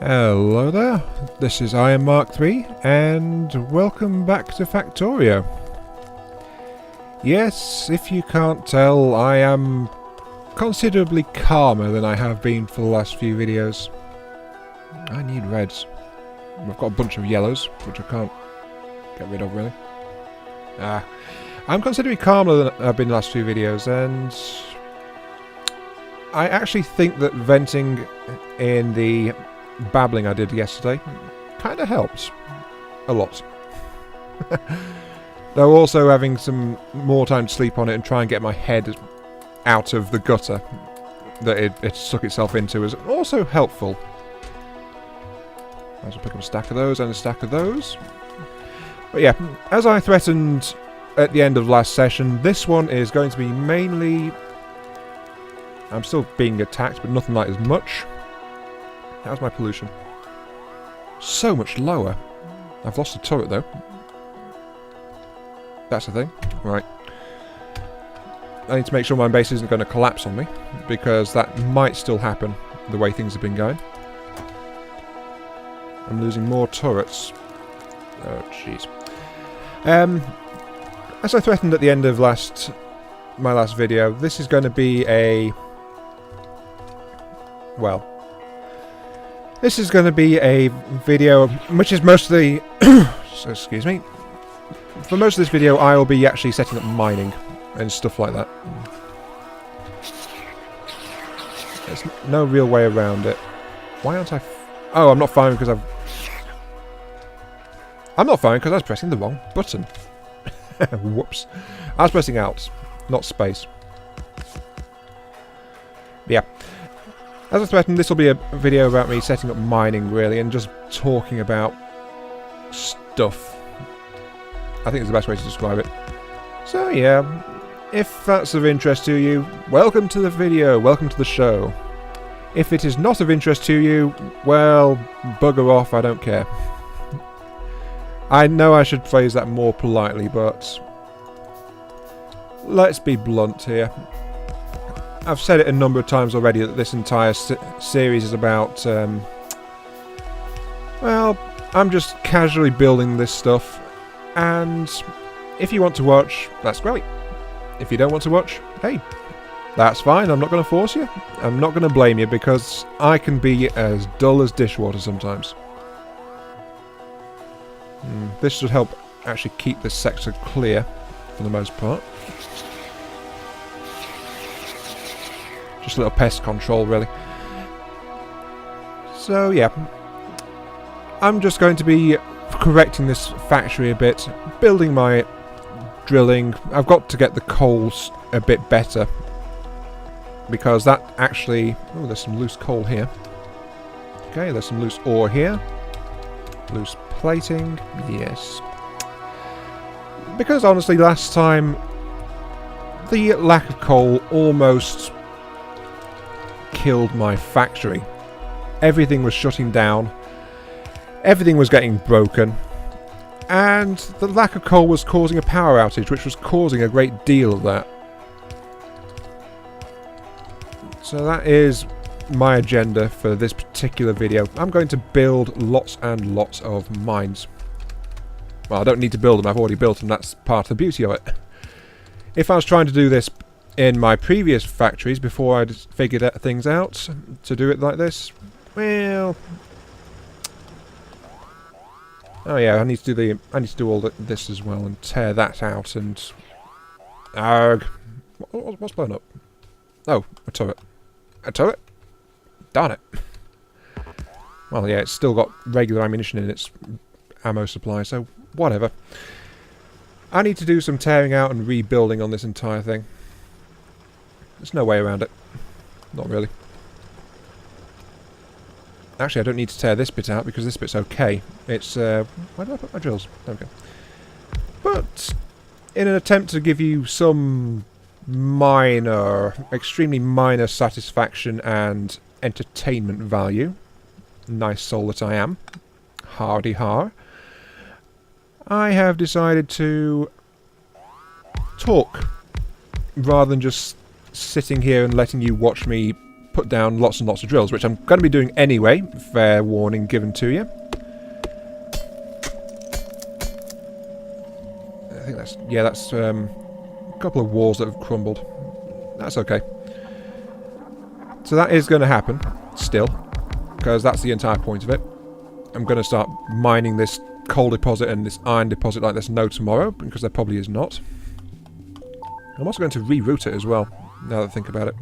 Hello there, this is Iron Mark 3 and welcome back to Factorio. Yes, if you can't tell, I am considerably calmer than I have been for the last few videos. I need reds. I've got a bunch of yellows, which I can't get rid of really. I'm considerably calmer than I've been the last few videos, and I actually think that venting in the babbling I did yesterday kind of helps a lot. Though also having some more time to sleep on it and try and get my head out of the gutter that it stuck itself into is also helpful. I'll pick up a stack of those and a stack of those. But yeah, as I threatened at the end of last session, this one is going to be mainly... I'm still being attacked, but nothing like as much. How's my pollution? So much lower. I've lost a turret though. That's the thing. Right. I need to make sure my base isn't going to collapse on me, because that might still happen the way things have been going. I'm losing more turrets. Oh jeez. As I threatened at the end of my last video, this is going to be a... well... this is going to be a video which is mostly... so, excuse me. For most of this video, I will be actually setting up mining and stuff like that. There's no real way around it. Why aren't I... oh, I'm not firing because I've... I'm not firing because I was pressing the wrong button. Whoops. I was pressing out, not space. Yeah. As I threatened, this will be a video about me setting up mining, really, and just talking about stuff. I think it's the best way to describe it. So, yeah, if that's of interest to you, welcome to the video, welcome to the show. If it is not of interest to you, well, bugger off, I don't care. I know I should phrase that more politely, but let's be blunt here. I've said it a number of times already that this entire series is about, well, I'm just casually building this stuff, and if you want to watch, that's great. If you don't want to watch, hey, that's fine, I'm not going to force you. I'm not going to blame you, because I can be as dull as dishwater sometimes. This should help actually keep this sector clear, for the most part. Just a little pest control, really. So, yeah. I'm just going to be correcting this factory a bit, building my drilling. I've got to get the coals a bit better, because that actually... oh, there's some loose coal here. Okay, there's some loose ore here. Loose plating, yes. Because honestly, last time, the lack of coal almost killed my factory. Everything was shutting down, everything was getting broken, and the lack of coal was causing a power outage, which was causing a great deal of that. So that is my agenda for this particular video. I'm going to build lots and lots of mines. Well, I don't need to build them, I've already built them, that's part of the beauty of it. If I was trying to do this in my previous factories before I'd figured things out to do it like this, well... oh yeah, I need to do all this as well and tear that out and... argh. What's blown up? Oh, a turret. A turret? Darn it. Well, yeah, it's still got regular ammunition in its ammo supply, so whatever. I need to do some tearing out and rebuilding on this entire thing. There's no way around it. Not really. Actually, I don't need to tear this bit out because this bit's okay. It's, where did I put my drills? There we go. But, in an attempt to give you some minor, extremely minor satisfaction and entertainment value, nice soul that I am, hardy har, I have decided to talk rather than just sitting here and letting you watch me put down lots and lots of drills, which I'm going to be doing anyway. Fair warning given to you. I think that's... yeah, that's a couple of walls that have crumbled. That's okay. So that is going to happen, still, because that's the entire point of it. I'm going to start mining this coal deposit and this iron deposit like there's no tomorrow, because there probably is not. I'm also going to reroute it as well, now that I think about it.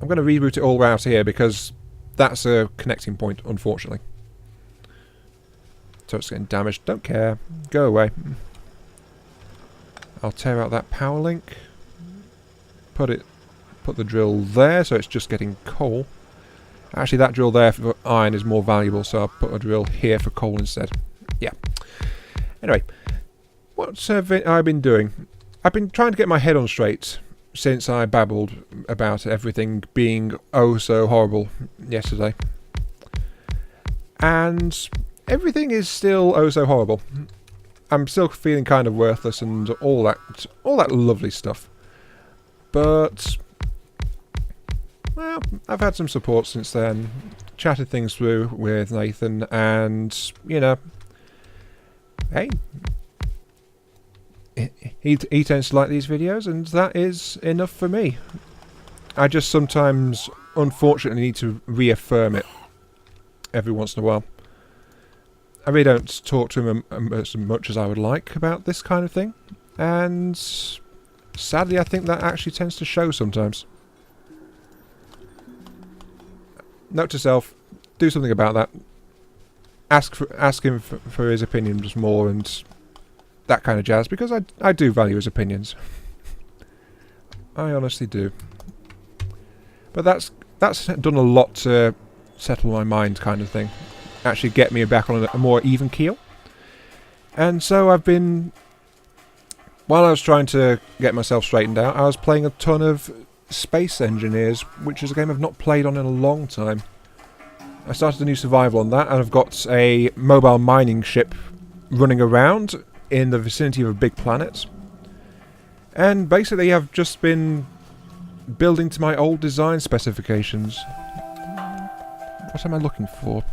I'm going to reroute it all out here, because that's a connecting point, unfortunately. So it's getting damaged. Don't care. Go away. I'll tear out that power link. Put the drill there, so it's just getting coal. Actually, that drill there for iron is more valuable, so I'll put a drill here for coal instead. Yeah. Anyway, what have I been doing? I've been trying to get my head on straight since I babbled about everything being oh so horrible yesterday. And everything is still oh so horrible. I'm still feeling kind of worthless and all that lovely stuff. But, well, I've had some support since then. Chatted things through with Nathan, and, you know, hey, he tends to like these videos, and that is enough for me. I just sometimes, unfortunately, need to reaffirm it every once in a while. I really don't talk to him as much as I would like about this kind of thing, and sadly I think that actually tends to show sometimes. Note to self, do something about that. Ask him for his opinions more and that kind of jazz, because I do value his opinions. I honestly do. But that's done a lot to settle my mind, kind of thing. Actually get me back on a more even keel. And so I've been... while I was trying to get myself straightened out, I was playing a ton of Space Engineers, which is a game I've not played on in a long time. I started a new survival on that, and I've got a mobile mining ship running around in the vicinity of a big planet. And basically I've just been building to my old design specifications. What am I looking for?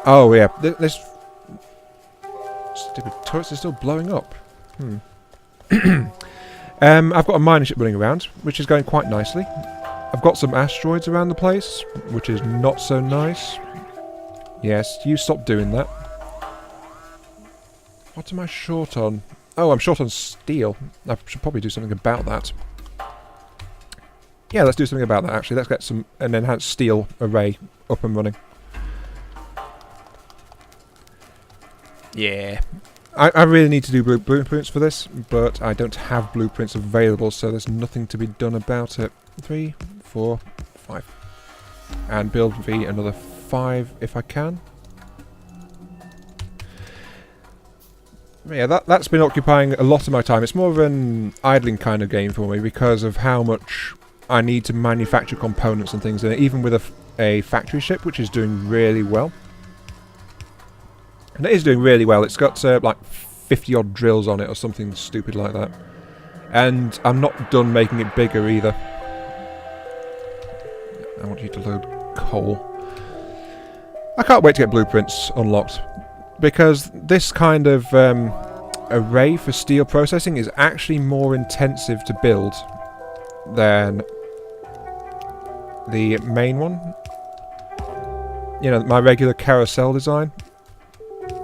Oh yeah, this stupid turrets are still blowing up. I've got a mining ship running around, which is going quite nicely. I've got some asteroids around the place, which is not so nice. Yes, you stop doing that. What am I short on? Oh, I'm short on steel. I should probably do something about that. Yeah, let's do something about that actually. Let's get an enhanced steel array up and running. Yeah. I really need to do blueprints for this, but I don't have blueprints available, so there's nothing to be done about it. 3, 4, 5. And build me another 5 if I can. Yeah, that's been occupying a lot of my time. It's more of an idling kind of game for me because of how much I need to manufacture components and things in it, even with a factory ship, which is doing really well. And it is doing really well. It's got like 50 odd drills on it or something stupid like that. And I'm not done making it bigger either. I want you to load coal. I can't wait to get blueprints unlocked, because this kind of array for steel processing is actually more intensive to build than the main one. You know, my regular carousel design.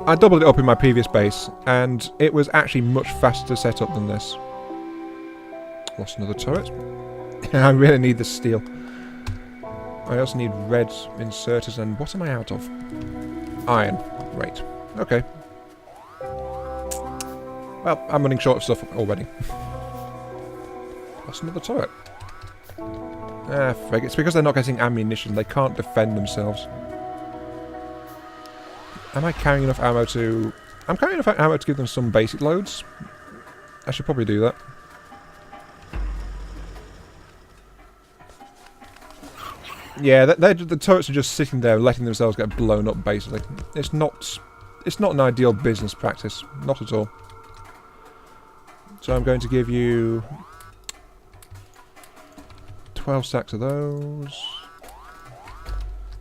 I doubled it up in my previous base, and it was actually much faster to set up than this. Lost another turret. I really need this steel. I also need red inserters, and what am I out of? Iron. Great. Okay. Well, I'm running short of stuff already. Lost another turret. Ah, frig. It's because they're not getting ammunition. They can't defend themselves. Am I carrying enough ammo to... I'm carrying enough ammo to give them some basic loads. I should probably do that. Yeah, the turrets are just sitting there letting themselves get blown up, basically. It's not an ideal business practice. Not at all. So I'm going to give you... 12 stacks of those.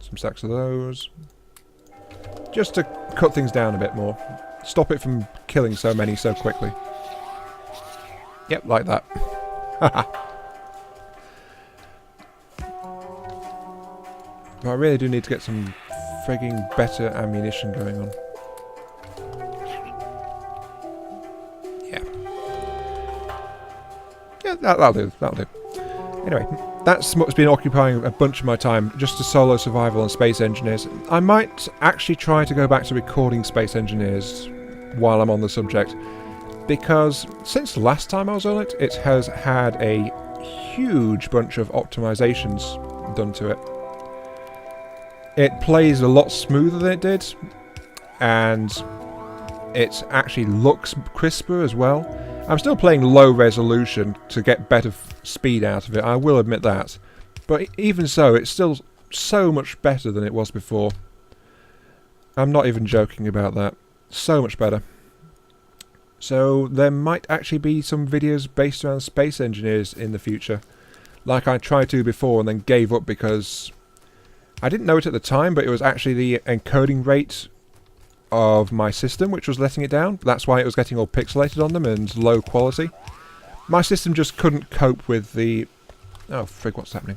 Some stacks of those. Just to cut things down a bit more. Stop it from killing so many so quickly. Yep, like that. But I really do need to get some frigging better ammunition going on. Yeah. Yeah, that'll do. That'll do. Anyway, that's what's been occupying a bunch of my time, just to solo survival and Space Engineers. I might actually try to go back to recording Space Engineers while I'm on the subject, because since the last time I was on it, it has had a huge bunch of optimizations done to it. It plays a lot smoother than it did, and it actually looks crisper as well. I'm still playing low resolution to get better speed out of it, I will admit that. But even so, it's still so much better than it was before. I'm not even joking about that. So much better. So there might actually be some videos based around Space Engineers in the future. Like I tried to before and then gave up because I didn't know it at the time, but it was actually the encoding rate of my system which was letting it down. That's why it was getting all pixelated on them and low quality. My system just couldn't cope with the... Oh, frig, what's happening?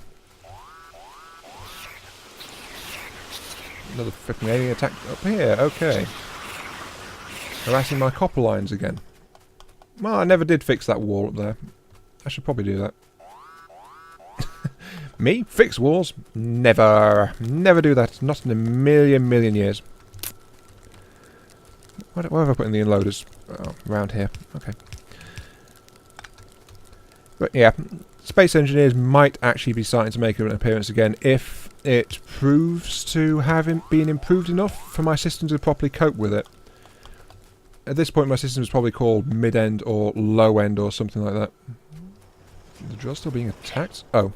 Another freaking alien attack up here, okay. Harassing my copper lines again. Well, I never did fix that wall up there. I should probably do that. Me? Fix walls? Never. Never do that. Not in a million years. Where have I put in the unloaders? Oh, around here. Okay. But yeah, Space Engineers might actually be starting to make an appearance again if it proves to have been improved enough for my system to properly cope with it. At this point my system is probably called mid-end or low-end or something like that. The drill still being attacked? Oh.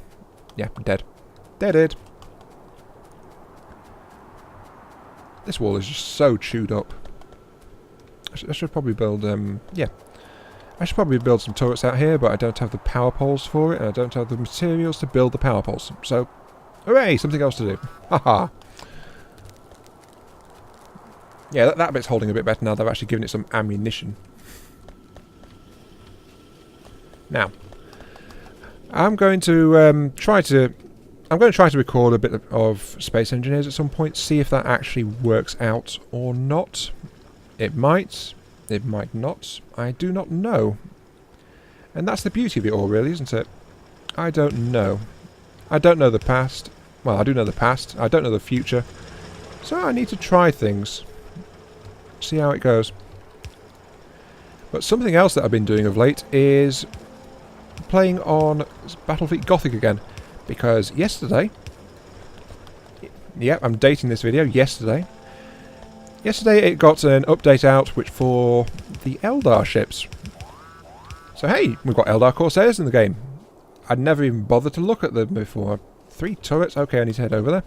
Yeah, dead. Deaded. This wall is just so chewed up. I should probably build, yeah. I should probably build some turrets out here, but I don't have the power poles for it, and I don't have the materials to build the power poles. So, hooray! Something else to do. Haha! Yeah, that bit's holding a bit better now. They've actually given it some ammunition. Now, I'm going to try to record a bit of Space Engineers at some point, see if that actually works out or not. It might not. I do not know. And that's the beauty of it all, really, isn't it? I don't know. I don't know the past. Well, I do know the past. I don't know the future. So I need to try things. See how it goes. But something else that I've been doing of late is playing on Battlefield Gothic again. Because yesterday... Yep, I'm dating this video. Yesterday it got an update out which for the Eldar ships. So hey, we've got Eldar Corsairs in the game. I'd never even bothered to look at them before. 3 turrets, okay, I need to head over there.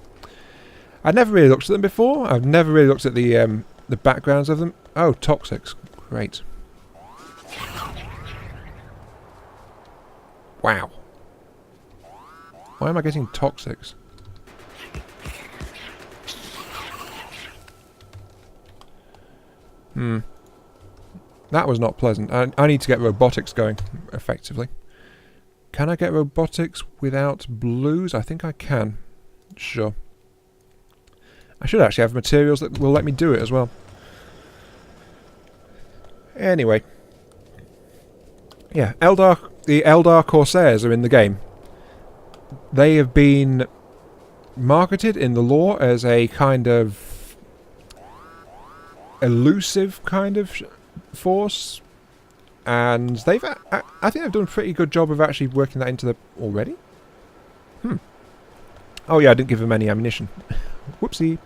I'd never really looked at them before. I've never really looked at the backgrounds of them. Oh, toxics. Great. Wow. Why am I getting toxics? That was not pleasant. I need to get robotics going, effectively. Can I get robotics without blues? I think I can. Sure. I should actually have materials that will let me do it as well. Anyway. Yeah, the Eldar Corsairs are in the game. They have been marketed in the lore as a kind of elusive kind of force, and they've I think they've done a pretty good job of actually working that into the already. Oh yeah, I didn't give them any ammunition. Whoopsie.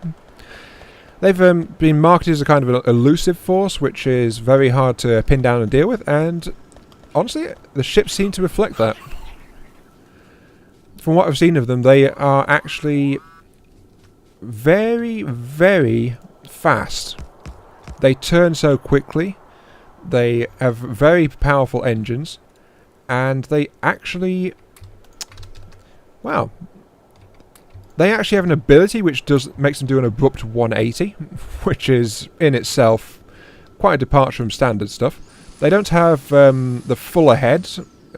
They've been marketed as a kind of an elusive force, which is very hard to pin down and deal with, and honestly, the ships seem to reflect that. From what I've seen of them, they are actually very, very fast. They turn so quickly, they have very powerful engines, and they actually Wow. They actually have an ability which makes them do an abrupt 180, which is in itself quite a departure from standard stuff. They don't have the full ahead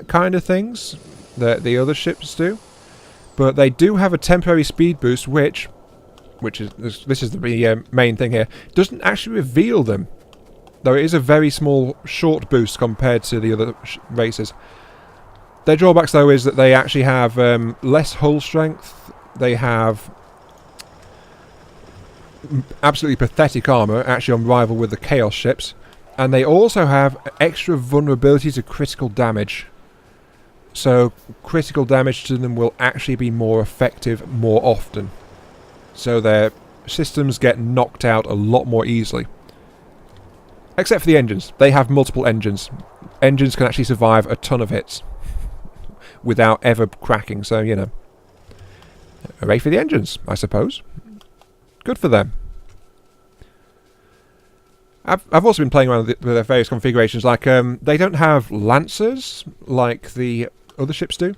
kind of things that the other ships do, but they do have a temporary speed boost, which is this is the main thing here. Doesn't actually reveal them, though it is a very small, short boost compared to the other races. Their drawbacks, though, is that they actually have less hull strength. They have absolutely pathetic armour, actually on rival with the Chaos ships. And they also have extra vulnerability to critical damage. So critical damage to them will actually be more effective more often. So their systems get knocked out a lot more easily. Except for the engines. They have multiple engines. Engines can actually survive a ton of hits without ever cracking, so, you know. Hooray for the engines, I suppose. Good for them. I've also been playing around with their various configurations. Like, they don't have lancers like the other ships do.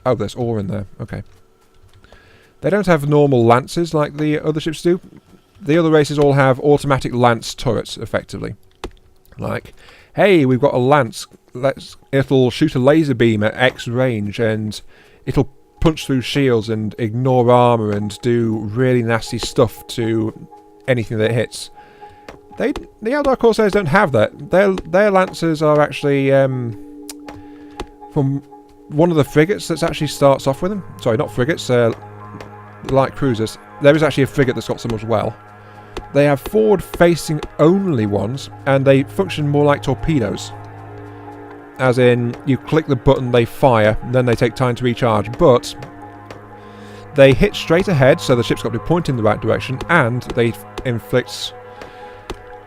Oh, there's ore in there. Okay. They don't have normal lances like the other ships do. The other races all have automatic lance turrets, effectively. Like, hey, we've got a lance. It'll shoot a laser beam at X range, and it'll punch through shields and ignore armour and do really nasty stuff to anything that it hits. The Eldar Corsairs don't have that. Their lancers are actually from one of the frigates that actually starts off with them. Sorry, not frigates, light cruisers. There is actually a frigate that's got some as well. They have forward-facing only ones, and they function more like torpedoes. As in, you click the button, they fire, and then they take time to recharge. But they hit straight ahead, so the ship's got to be pointing in the right direction, and they inflict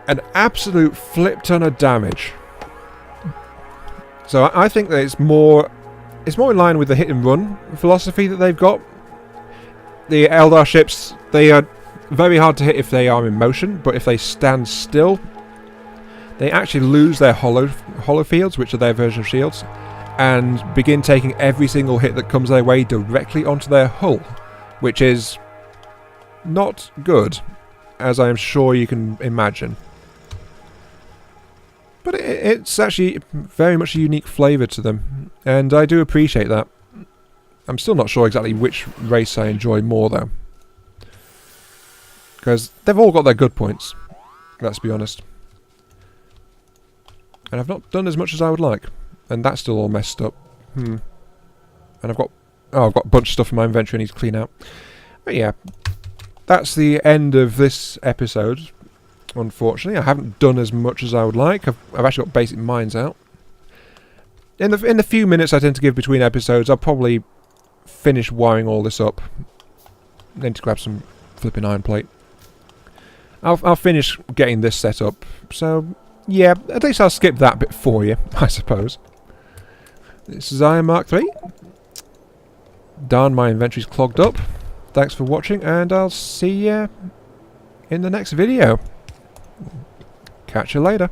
an absolute flip ton of damage. So I think that it's more in line with the hit and run philosophy that they've got. The Eldar ships, they are very hard to hit if they are in motion, but if they stand still, they actually lose their hollow fields, which are their version of shields, and begin taking every single hit that comes their way directly onto their hull, which is not good, as I am sure you can imagine. But it's actually very much a unique flavour to them, and I do appreciate that. I'm still not sure exactly which race I enjoy more, though. Because they've all got their good points, let's be honest. And I've not done as much as I would like, and that's still all messed up. And I've got a bunch of stuff in my inventory I need to clean out. But yeah, that's the end of this episode. Unfortunately, I haven't done as much as I would like. I've actually got basic mines out. In the few minutes I tend to give between episodes, I'll probably finish wiring all this up. Then to grab some flipping iron plate. I'll finish getting this set up. So yeah, at least I'll skip that bit for you, I suppose. This is Iron Mark III. Darn, my inventory's clogged up. Thanks for watching, and I'll see you in the next video. Catch you later.